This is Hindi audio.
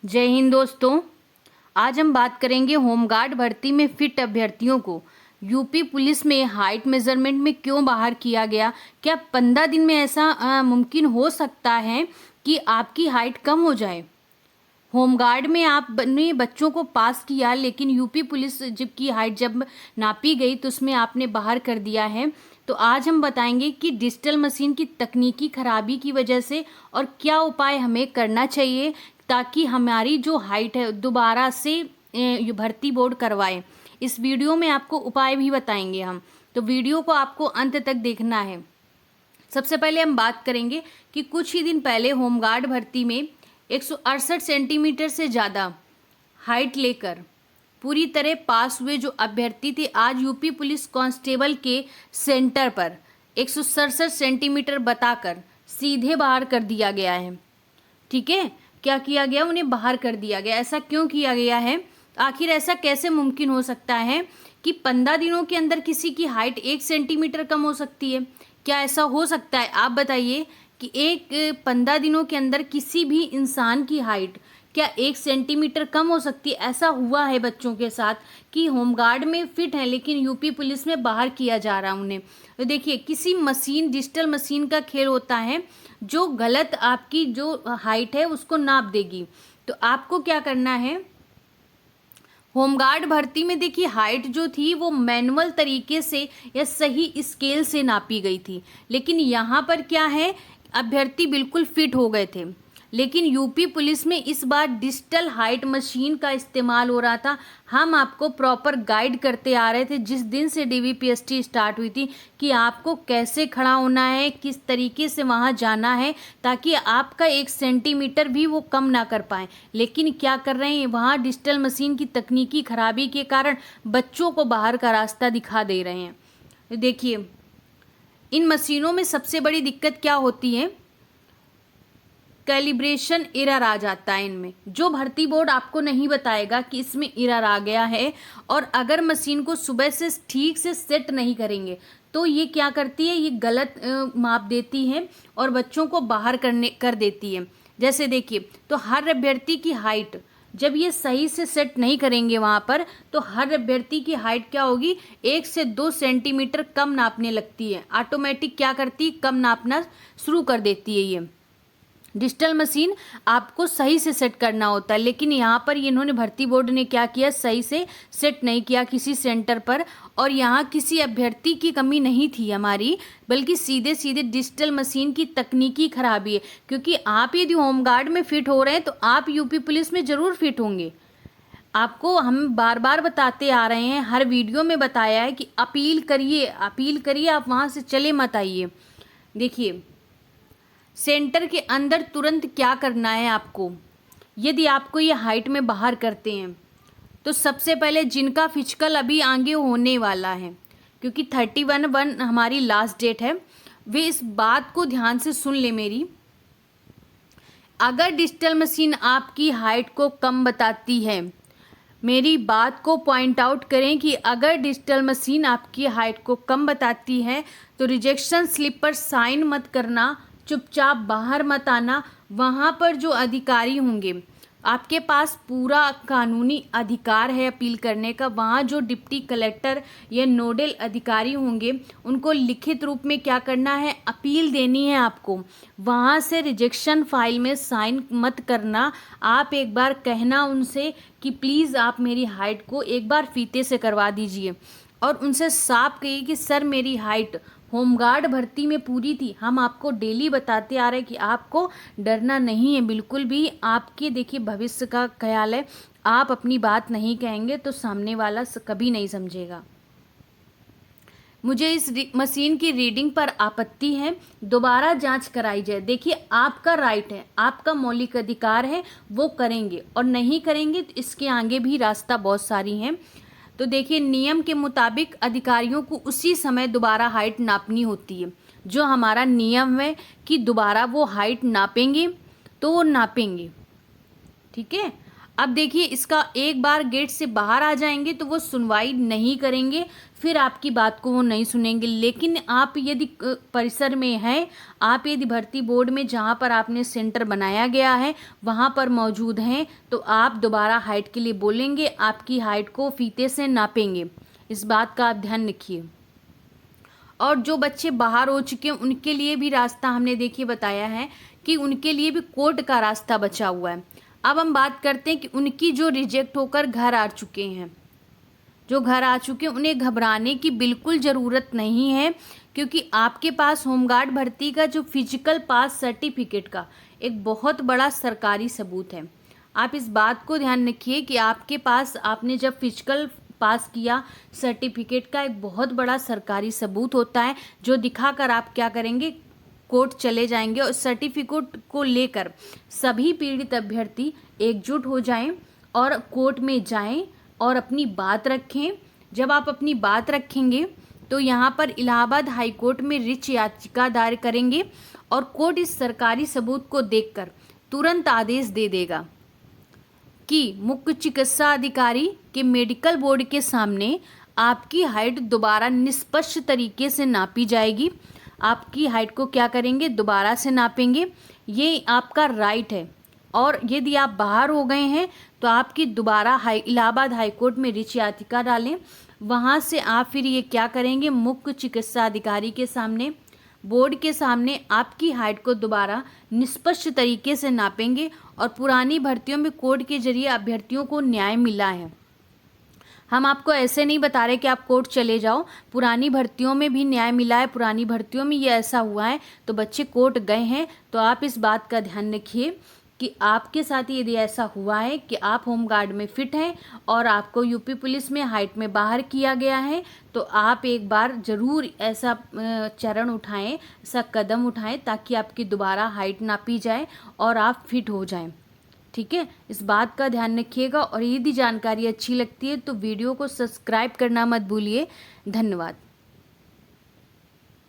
जय हिंद दोस्तों। आज हम बात करेंगे होमगार्ड भर्ती में फिट अभ्यर्थियों को यूपी पुलिस में हाइट मेजरमेंट में क्यों बाहर किया गया। क्या 15 दिन में ऐसा मुमकिन हो सकता है कि आपकी हाइट कम हो जाए। होमगार्ड में आपने बच्चों को पास किया, लेकिन यूपी पुलिस की हाइट जब नापी गई तो उसमें आपने बाहर कर दिया है। तो आज हम बताएंगे कि डिजिटल मशीन की तकनीकी खराबी की वजह से और क्या उपाय हमें करना चाहिए ताकि हमारी जो हाइट है दोबारा से भर्ती बोर्ड करवाए। इस वीडियो में आपको उपाय भी बताएंगे हम, तो वीडियो को आपको अंत तक देखना है। सबसे पहले हम बात करेंगे कि कुछ ही दिन पहले होमगार्ड भर्ती में 168 सेंटीमीटर से ज़्यादा हाइट लेकर पूरी तरह पास हुए जो अभ्यर्थी थे, आज यूपी पुलिस कांस्टेबल के सेंटर पर 167 सेंटीमीटर बताकर सीधे बाहर कर दिया गया है। ठीक है, क्या किया गया, उन्हें बाहर कर दिया गया। ऐसा क्यों किया गया है, आखिर ऐसा कैसे मुमकिन हो सकता है कि 15 दिनों के अंदर किसी की हाइट 1 सेंटीमीटर कम हो सकती है। क्या ऐसा हो सकता है? आप बताइए कि 15 दिनों के अंदर किसी भी इंसान की हाइट क्या 1 सेंटीमीटर कम हो सकती है। ऐसा हुआ है बच्चों के साथ कि होमगार्ड में फिट है लेकिन यूपी पुलिस में बाहर किया जा रहा है उन्हें। तो देखिए, किसी मशीन, डिजिटल मशीन का खेल होता है जो गलत आपकी जो हाइट है उसको नाप देगी। तो आपको क्या करना है, होमगार्ड भर्ती में देखिए हाइट जो थी वो मैनुअल तरीके से या सही स्केल से नापी गई थी, लेकिन यहाँ पर क्या है, अभ्यर्थी बिल्कुल फिट हो गए थे। लेकिन यूपी पुलिस में इस बार डिजिटल हाइट मशीन का इस्तेमाल हो रहा था। हम आपको प्रॉपर गाइड करते आ रहे थे जिस दिन से डीवीपीएसटी स्टार्ट हुई थी कि आपको कैसे खड़ा होना है, किस तरीके से वहाँ जाना है ताकि आपका 1 सेंटीमीटर भी वो कम ना कर पाए। लेकिन क्या कर रहे हैं, वहाँ डिजिटल मशीन की तकनीकी खराबी के कारण बच्चों को बाहर का रास्ता दिखा दे रहे हैं। देखिए, इन मशीनों में सबसे बड़ी दिक्कत क्या होती है, कैलिब्रेशन एरर आ जाता है इनमें, जो भर्ती बोर्ड आपको नहीं बताएगा कि इसमें एरर आ गया है। और अगर मशीन को सुबह से ठीक से सेट नहीं करेंगे तो ये क्या करती है, ये गलत माप देती है और बच्चों को बाहर कर देती है। जैसे देखिए, तो हर अभ्यर्थी की हाइट जब ये सही से सेट नहीं करेंगे वहाँ पर, तो हर अभ्यर्थी की हाइट क्या होगी, 1 से 2 सेंटीमीटर कम नापने लगती है। ऑटोमेटिक क्या करती है, कम नापना शुरू कर देती है। ये डिजिटल मशीन आपको सही से सेट करना होता है, लेकिन यहाँ पर इन्होंने भर्ती बोर्ड ने क्या किया, सही से सेट नहीं किया किसी सेंटर पर। और यहाँ किसी अभ्यर्थी की कमी नहीं थी हमारी, बल्कि सीधे सीधे डिजिटल मशीन की तकनीकी खराबी है। क्योंकि आप यदि होमगार्ड में फिट हो रहे हैं तो आप यूपी पुलिस में ज़रूर फिट होंगे। आपको हम बार बार बताते आ रहे हैं, हर वीडियो में बताया है कि अपील करिए, अपील करिए, आप वहाँ से चले मत आइए। देखिए, सेंटर के अंदर तुरंत क्या करना है आपको, यदि आपको ये हाइट में बाहर करते हैं तो सबसे पहले जिनका फिजिकल अभी आगे होने वाला है, क्योंकि 31/1 हमारी लास्ट डेट है, वे इस बात को ध्यान से सुन ले मेरी। अगर डिजिटल मशीन आपकी हाइट को कम बताती है, मेरी बात को पॉइंट आउट करें कि अगर डिजिटल मशीन आपकी हाइट को कम बताती है तो रिजेक्शन स्लिप पर साइन मत करना, चुपचाप बाहर मत आना। वहाँ पर जो अधिकारी होंगे, आपके पास पूरा कानूनी अधिकार है अपील करने का। वहाँ जो डिप्टी कलेक्टर या नोडल अधिकारी होंगे उनको लिखित रूप में क्या करना है, अपील देनी है आपको। वहाँ से रिजेक्शन फाइल में साइन मत करना, आप एक बार कहना उनसे कि प्लीज़ आप मेरी हाइट को एक बार फीते से करवा दीजिए। और उनसे साफ कहिए कि सर मेरी हाइट होमगार्ड भर्ती में पूरी थी। हम आपको डेली बताते आ रहे हैं कि आपको डरना नहीं है बिल्कुल भी। आपके देखिए भविष्य का ख्याल है, आप अपनी बात नहीं कहेंगे तो सामने वाला कभी नहीं समझेगा। मुझे इस मशीन की रीडिंग पर आपत्ति है, दोबारा जांच कराई जाए। देखिए, आपका राइट है, आपका मौलिक अधिकार है, वो करेंगे। और नहीं करेंगे तो इसके आगे भी रास्ता बहुत सारी हैं। तो देखिए, नियम के मुताबिक अधिकारियों को उसी समय दोबारा हाइट नापनी होती है। जो हमारा नियम है कि दोबारा वो हाइट नापेंगे तो वो नापेंगे। ठीक है, अब देखिए, इसका एक बार गेट से बाहर आ जाएंगे तो वो सुनवाई नहीं करेंगे, फिर आपकी बात को वो नहीं सुनेंगे। लेकिन आप यदि परिसर में हैं, आप यदि भर्ती बोर्ड में जहाँ पर आपने सेंटर बनाया गया है वहाँ पर मौजूद हैं, तो आप दोबारा हाइट के लिए बोलेंगे, आपकी हाइट को फीते से नापेंगे। इस बात का आप ध्यान रखिए। और जो बच्चे बाहर हो चुके हैं उनके लिए भी रास्ता हमने देखिए बताया है कि उनके लिए भी कोर्ट का रास्ता बचा हुआ है। अब हम बात करते हैं कि उनकी जो रिजेक्ट होकर घर आ चुके हैं, जो घर आ चुके हैं, उन्हें घबराने की बिल्कुल ज़रूरत नहीं है, क्योंकि आपके पास होमगार्ड भर्ती का जो फिजिकल पास सर्टिफिकेट का एक बहुत बड़ा सरकारी सबूत है। आप इस बात को ध्यान रखिए कि आपके पास, आपने जब फिजिकल पास किया, सर्टिफिकेट का एक बहुत बड़ा सरकारी सबूत होता है, जो दिखाकर आप क्या करेंगे, कोर्ट चले जाएंगे और सर्टिफिकेट को लेकर सभी पीड़ित अभ्यर्थी एकजुट हो जाएं और कोर्ट में जाएं और अपनी बात रखें। जब आप अपनी बात रखेंगे तो यहाँ पर इलाहाबाद हाई कोर्ट में रिट याचिका दायर करेंगे और कोर्ट इस सरकारी सबूत को देखकर तुरंत आदेश दे देगा कि मुख्य चिकित्सा अधिकारी के मेडिकल बोर्ड के सामने आपकी हाइट दोबारा निष्पक्ष तरीके से नापी जाएगी। आपकी हाइट को क्या करेंगे, दोबारा से नापेंगे। ये आपका राइट है। और यदि आप बाहर हो गए हैं तो आपकी दोबारा इलाहाबाद हाई कोर्ट में रिट याचिका डालें। वहाँ से आप फिर ये क्या करेंगे, मुख्य चिकित्सा अधिकारी के सामने, बोर्ड के सामने आपकी हाइट को दोबारा निष्पक्ष तरीके से नापेंगे। और पुरानी भर्तियों में कोर्ट के जरिए अभ्यर्थियों को न्याय मिला है। हम आपको ऐसे नहीं बता रहे कि आप कोर्ट चले जाओ, पुरानी भर्तियों में भी न्याय मिला है, पुरानी भर्तियों में ये ऐसा हुआ है, तो बच्चे कोर्ट गए हैं। तो आप इस बात का ध्यान रखिए कि आपके साथ यदि ऐसा हुआ है कि आप होमगार्ड में फिट हैं और आपको यूपी पुलिस में हाइट में बाहर किया गया है, तो आप एक बार ज़रूर ऐसा चरण उठाएं, ऐसा कदम उठाएं, ताकि आपकी दोबारा हाइट नापी जाए और आप फिट हो जाएं। ठीक है, इस बात का ध्यान रखिएगा। और यदि जानकारी अच्छी लगती है तो वीडियो को सब्सक्राइब करना मत भूलिए। धन्यवाद।